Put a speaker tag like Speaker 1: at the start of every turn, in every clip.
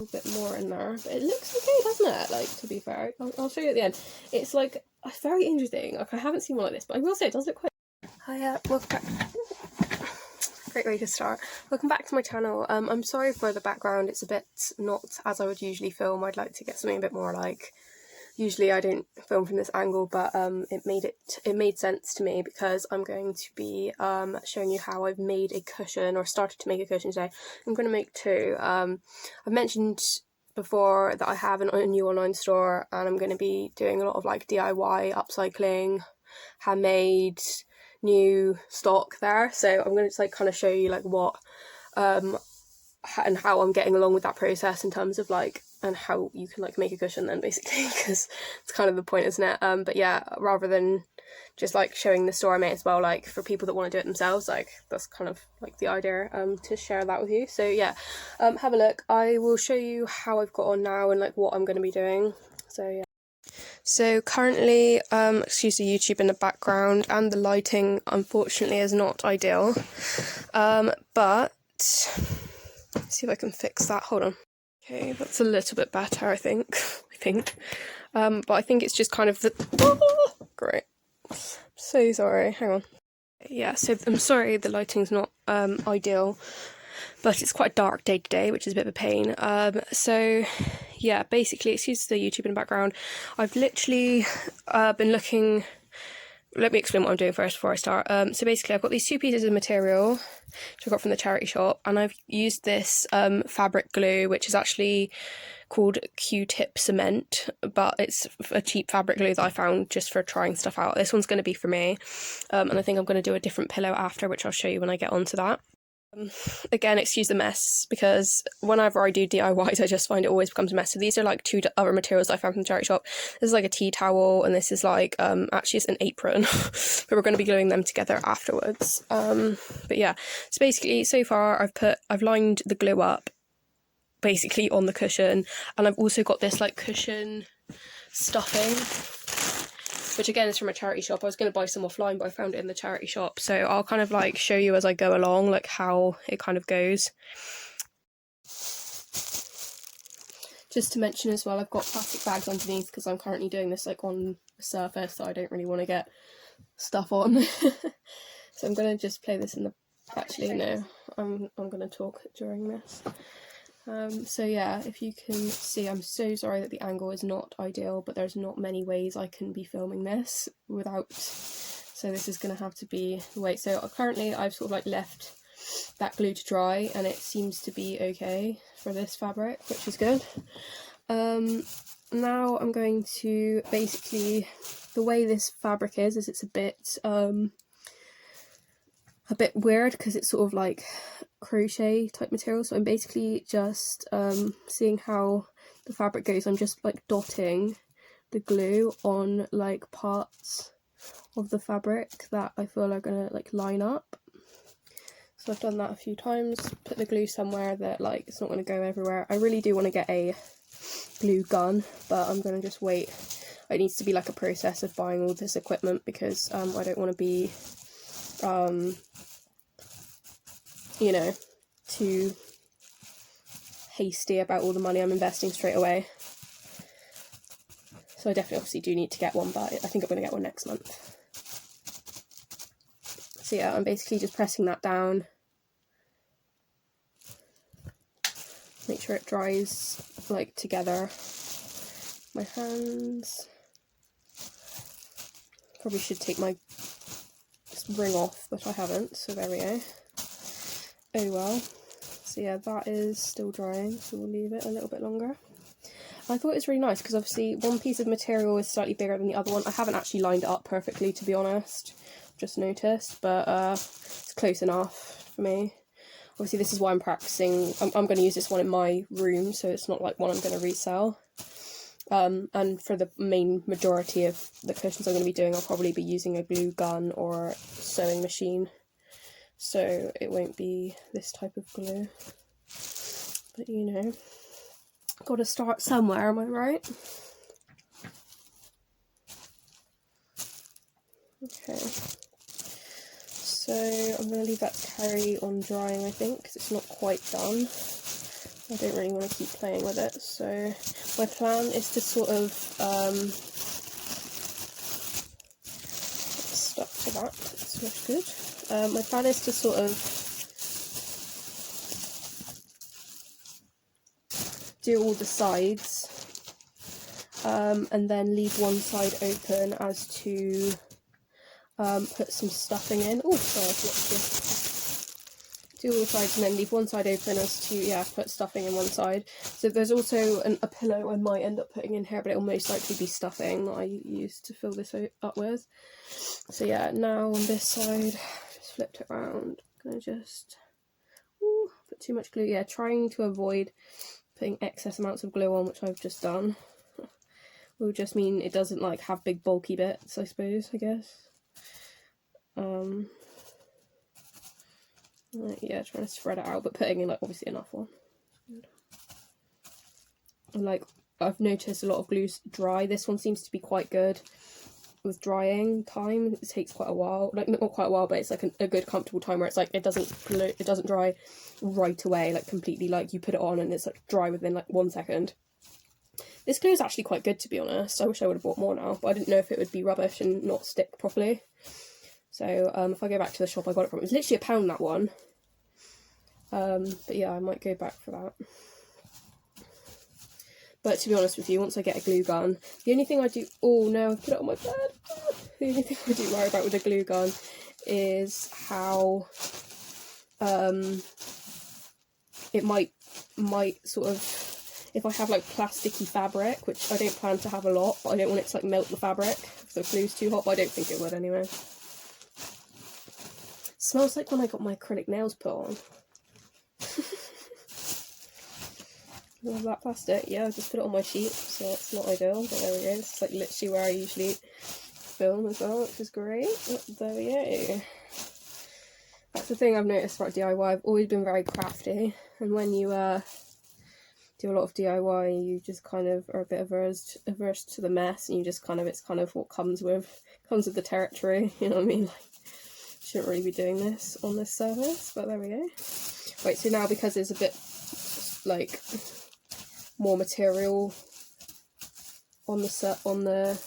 Speaker 1: a bit more in there, but it looks okay, doesn't it? Like, to be fair, I'll show you at the end. It's like very interesting. Like, I haven't seen one like this, but I will say it does look quite. Hiya, welcome back. Great way to start. Welcome back to my channel. I'm sorry for the background. It's a bit not as I would usually film. I'd like to get something a bit more like. Usually I don't film from this angle, but it made sense to me because I'm going to be showing you how I've made a cushion, or started to make a cushion today. I'm going to make two. I've mentioned before that I have a new online store, and I'm going to be doing a lot of like DIY, upcycling, handmade, new stock there. So I'm going to just like kind of show you like what and how I'm getting along with that process in terms of like, and how you can like make a cushion then, basically, because it's kind of the point, isn't it? But yeah, rather than just like showing the store, I may as well, like, for people that want to do it themselves, like that's kind of like the idea, to share that with you. So yeah, have a look. I will show you how I've got on now and like what I'm going to be doing. So yeah. So currently, excuse the YouTube in the background, and the lighting unfortunately is not ideal, but let's see if I can fix that. Hold on. Okay, that's a little bit better, I think. But I think it's just kind of the. Oh, great. So sorry. Hang on. Yeah. So I'm sorry the lighting's not ideal, but it's quite a dark day today, which is a bit of a pain. So yeah, basically, excuse the YouTube in the background. I've literally been looking. Let me explain what I'm doing first before I start. So basically I've got these two pieces of material which I got from the charity shop, and I've used this fabric glue, which is actually called Q-tip cement, but it's a cheap fabric glue that I found just for trying stuff out. This one's going to be for me, and I think I'm going to do a different pillow after, which I'll show you when I get onto that. Again, excuse the mess, because whenever I do DIYs I just find it always becomes a mess. So these are like two other materials I found from the charity shop. This is like a tea towel, and this is like actually it's an apron but we're going to be gluing them together afterwards. But yeah, so basically so far I've lined the glue up basically on the cushion, and I've also got this like cushion stuffing, which again is from a charity shop. I was going to buy some offline, but I found it in the charity shop. So I'll kind of like show you as I go along, like how it kind of goes. Just to mention as well, I've got plastic bags underneath because I'm currently doing this like on a surface, so I don't really want to get stuff on. So I'm going to just play this in the... Actually, no, I'm going to talk during this. So yeah, if you can see, I'm so sorry that the angle is not ideal, but there's not many ways I can be filming this without, so this is going to have to be the way. So currently I've sort of like left that glue to dry, and it seems to be okay for this fabric, which is good. Now I'm going to basically, the way this fabric is it's a bit weird because it's sort of like crochet type material, so I'm basically just seeing how the fabric goes. I'm just like dotting the glue on like parts of the fabric that I feel are gonna like line up. So I've done that a few times, put the glue somewhere that like it's not going to go everywhere. I really do want to get a glue gun, but I'm going to just wait. It needs to be like a process of buying all this equipment because I don't want to be you know, too hasty about all the money I'm investing straight away. So I definitely obviously do need to get one, but I think I'm going to get one next month. So yeah, I'm basically just pressing that down. Make sure it dries like together. My hands. Probably should take my ring off, but I haven't, so there we go. Oh well. So yeah, that is still drying, so we'll leave it a little bit longer. I thought it was really nice because obviously one piece of material is slightly bigger than the other one. I haven't actually lined it up perfectly, to be honest, just noticed, but it's close enough for me. Obviously this is why I'm practicing. I'm going to use this one in my room, so it's not like one I'm going to resell. And for the main majority of the cushions I'm going to be doing, I'll probably be using a glue gun or sewing machine. So it won't be this type of glue. But you know, gotta start somewhere, am I right? Okay. So I'm going to leave that to carry on drying, I think, because it's not quite done. I don't really want to keep playing with it, so my plan is to sort of stuck to that. It's not good. My plan is to sort of do all the sides, and then leave one side open as to put some stuffing in. Oh, sorry, I've lost you. Do all the sides and then leave one side open as to, yeah, put stuffing in one side. So there's also a pillow I might end up putting in here, but it'll most likely be stuffing that I use to fill this up with. So yeah, now on this side, just flipped it around. I'm gonna just put too much glue. Yeah, trying to avoid putting excess amounts of glue on, which I've just done. Will just mean it doesn't like have big bulky bits, I suppose, I guess. Yeah, trying to spread it out, but putting in like obviously enough on. And like I've noticed a lot of glues dry. This one seems to be quite good with drying time. It takes quite a while, like not quite a while, but it's like a good comfortable time where it's like it doesn't dry right away, like completely, like you put it on and it's like dry within like 1 second. This glue is actually quite good, to be honest. I wish I would have bought more now, but I didn't know if it would be rubbish and not stick properly. So if I go back to the shop I got it from, it was literally £1, that one. But yeah, I might go back for that. But to be honest with you, once I get a glue gun, the only thing I do... Oh no, I've put it on my bed. The only thing I do worry about with a glue gun is how it might sort of... If I have like plasticky fabric, which I don't plan to have a lot, but I don't want it to like melt the fabric if the glue's too hot, but I don't think it would anyway. Smells like when I got my acrylic nails put on. Love that plastic. Yeah, I just put it on my sheet, so it's not ideal, but there we go. It's like literally where I usually film as well, which is great. But there we go. That's the thing I've noticed about DIY. I've always been very crafty, and when you do a lot of DIY, you just kind of are a bit averse to the mess, and you just kind of, it's kind of what comes with the territory, you know what I mean? Like, shouldn't really be doing this on this surface, but there we go. Right, so now because there's a bit like more material on the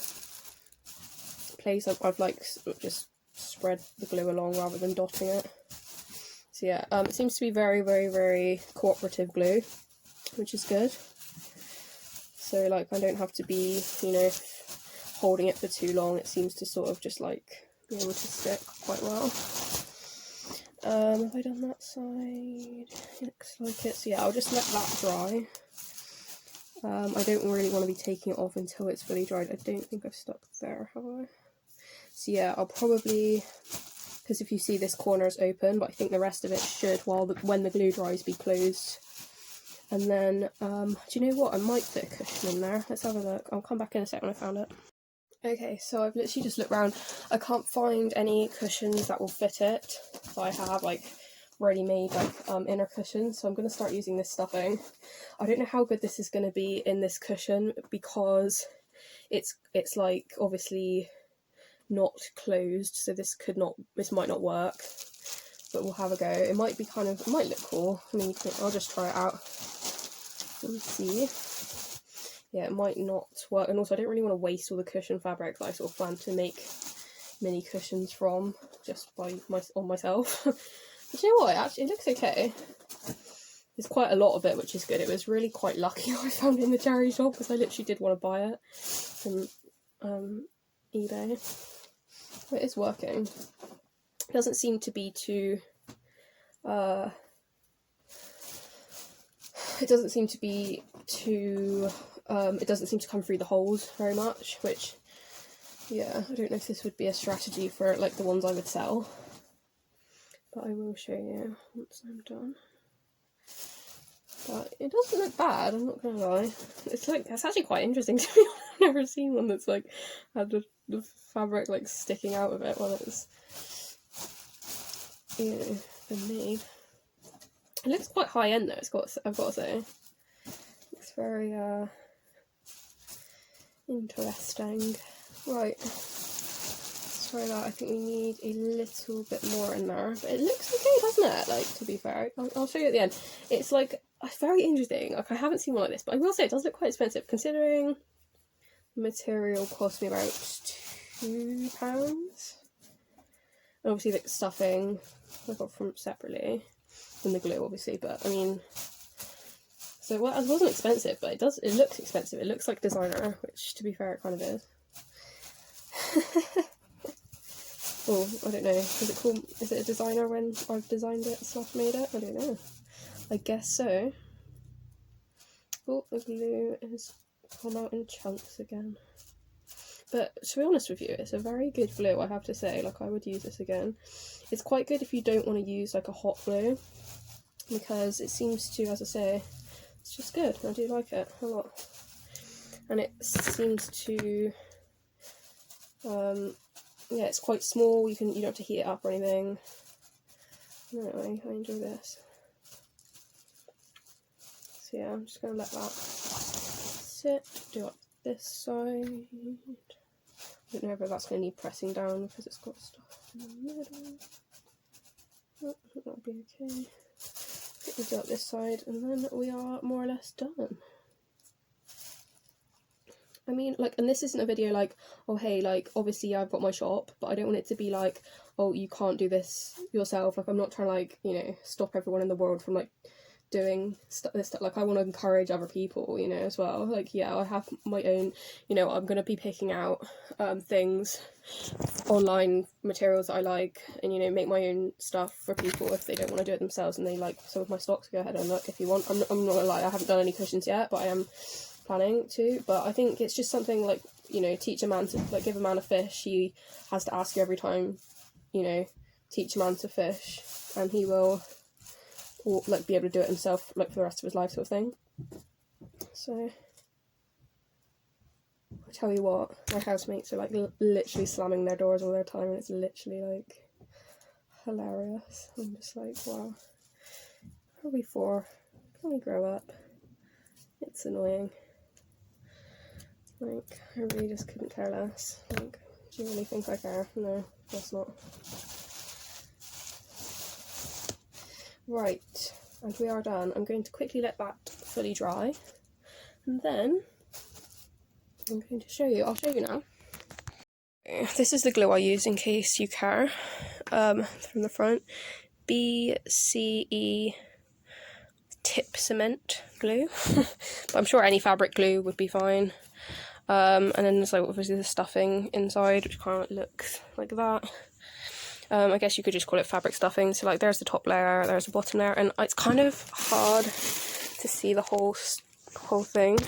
Speaker 1: place, I've like just spread the glue along rather than dotting it. So yeah, it seems to be very, very, very cooperative glue, which is good. So like I don't have to be, you know, holding it for too long. It seems to sort of just like be able to stick quite well. Have I done that side? It looks like it. So yeah, I'll just let that dry. I don't really want to be taking it off until it's fully dried. I don't think I've stuck there, have I? So yeah, I'll probably, because if you see this corner is open, but I think the rest of it should, when the glue dries, be closed. And then, do you know what? I might fit a cushion in there. Let's have a look. I'll come back in a sec when I found it. Okay, so I've literally just looked around. I can't find any cushions that will fit it. So I have like ready-made like inner cushions, so I'm going to start using this stuffing. I don't know how good this is going to be in this cushion because it's like obviously not closed, so this might not work, but we'll have a go. It might be it might look cool. I mean, I'll just try it out and see. Yeah, it might not work, and also I don't really want to waste all the cushion fabric that I sort of plan to make mini cushions from just on myself. But you know what, actually it looks okay. There's quite a lot of it, which is good. It was really quite lucky I found it in the charity shop because I literally did want to buy it from eBay. But it is working. It doesn't seem to be too it doesn't seem to come through the holes very much, which, yeah, I don't know if this would be a strategy for like the ones I would sell, but I will show you once I'm done. But it doesn't look bad, I'm not gonna lie. It's actually quite interesting to me. I've never seen one that's like had the fabric like sticking out of it while it's, you know, been made. It looks quite high end though, I've got to say. It's very interesting. Right, let's try that. I think we need a little bit more in there, but it looks okay, doesn't it? Like, to be fair, I'll show you at the end. It's like, I very interesting. Like, I haven't seen one like this, but I will say it does look quite expensive considering the material cost me about £2. And obviously the stuffing I got from separately, and the glue obviously, but I mean, so well, it wasn't expensive, but it looks expensive. It looks like designer, which to be fair it kind of is. Oh, I don't know, is it a designer when I've designed it / made it? I don't know. I guess so. Oh, the glue has come out in chunks again. But to be honest with you, it's a very good glue, I have to say. Like, I would use this again. It's quite good if you don't want to use like a hot glue, because it seems to, as I say, it's just good. I do like it a lot. And it seems to, yeah, it's quite small. You don't have to heat it up or anything. Anyway, I enjoy this. So yeah, I'm just going to let that sit, do up this side. I don't know if that's going to need pressing down because it's got stuff in the middle. Oh, I think that'll be okay. I think we'll do up this side and then we are more or less done. I mean, like, and this isn't a video like, oh hey, like, obviously I've got my shop, but I don't want it to be like, oh, you can't do this yourself. Like, I'm not trying to, like, you know, stop everyone in the world from, like, doing this stuff. Like, I want to encourage other people, you know, as well. Like, yeah, I have my own, you know, I'm going to be picking out things, online materials that I like, and, you know, make my own stuff for people if they don't want to do it themselves and they like some of my stocks. Go ahead and look if you want. I'm not gonna lie, I haven't done any cushions yet, but I am planning to. But I think it's just something like, you know, teach a man to, like, give a man a fish, he has to ask you every time, you know, teach a man to fish, and he will, or like, be able to do it himself, like, for the rest of his life, sort of thing. So I tell you what, my housemates are like literally slamming their doors all their time, and it's literally like hilarious. I'm just like, wow, what are we for? Can we grow up? It's annoying. Like, I really just couldn't care less. Like, do you really think I care? No, of course not. Right, and we are done. I'm going to quickly let that fully dry, and then I'm going to show you. I'll show you now. This is the glue I use in case you care. From the front, BCE Tip Cement glue. But I'm sure any fabric glue would be fine. And then there's, like, obviously the stuffing inside, which kind of looks like that. I guess you could just call it fabric stuffing. So, like, there's the top layer, there's the bottom layer, and it's kind of hard to see the whole thing.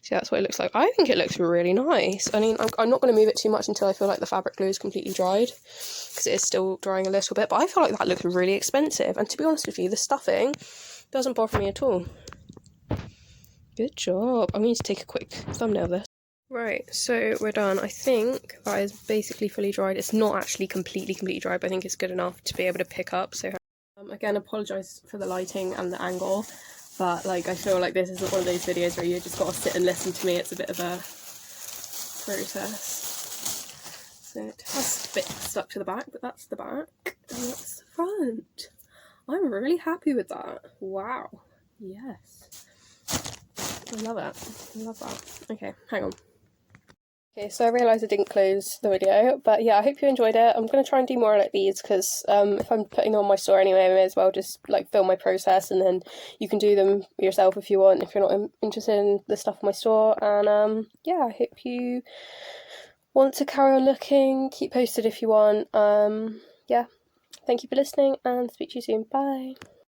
Speaker 1: So that's what it looks like. I think it looks really nice. I mean, I'm not going to move it too much until I feel like the fabric glue is completely dried, because it is still drying a little bit, but I feel like that looks really expensive. And to be honest with you, the stuffing doesn't bother me at all. Good job. I'm going to take a quick thumbnail of this. Right, so we're done. I think that is basically fully dried. It's not actually completely dried, but I think it's good enough to be able to pick up. So again, apologise for the lighting and the angle, but, like, I feel like this isn't one of those videos where you just got to sit and listen to me. It's a bit of a process. So it has a bit stuck to the back, but that's the back, and that's the front. I'm really happy with that. Wow. Yes. I love it. I love that. Okay, hang on. Okay, so I realised I didn't close the video, but yeah, I hope you enjoyed it. I'm going to try and do more like these, because if I'm putting them on my store anyway, I may as well just, like, film my process, and then you can do them yourself if you want, if you're not interested in the stuff on my store. And yeah, I hope you want to carry on looking. Keep posted if you want. Yeah, thank you for listening, and speak to you soon. Bye.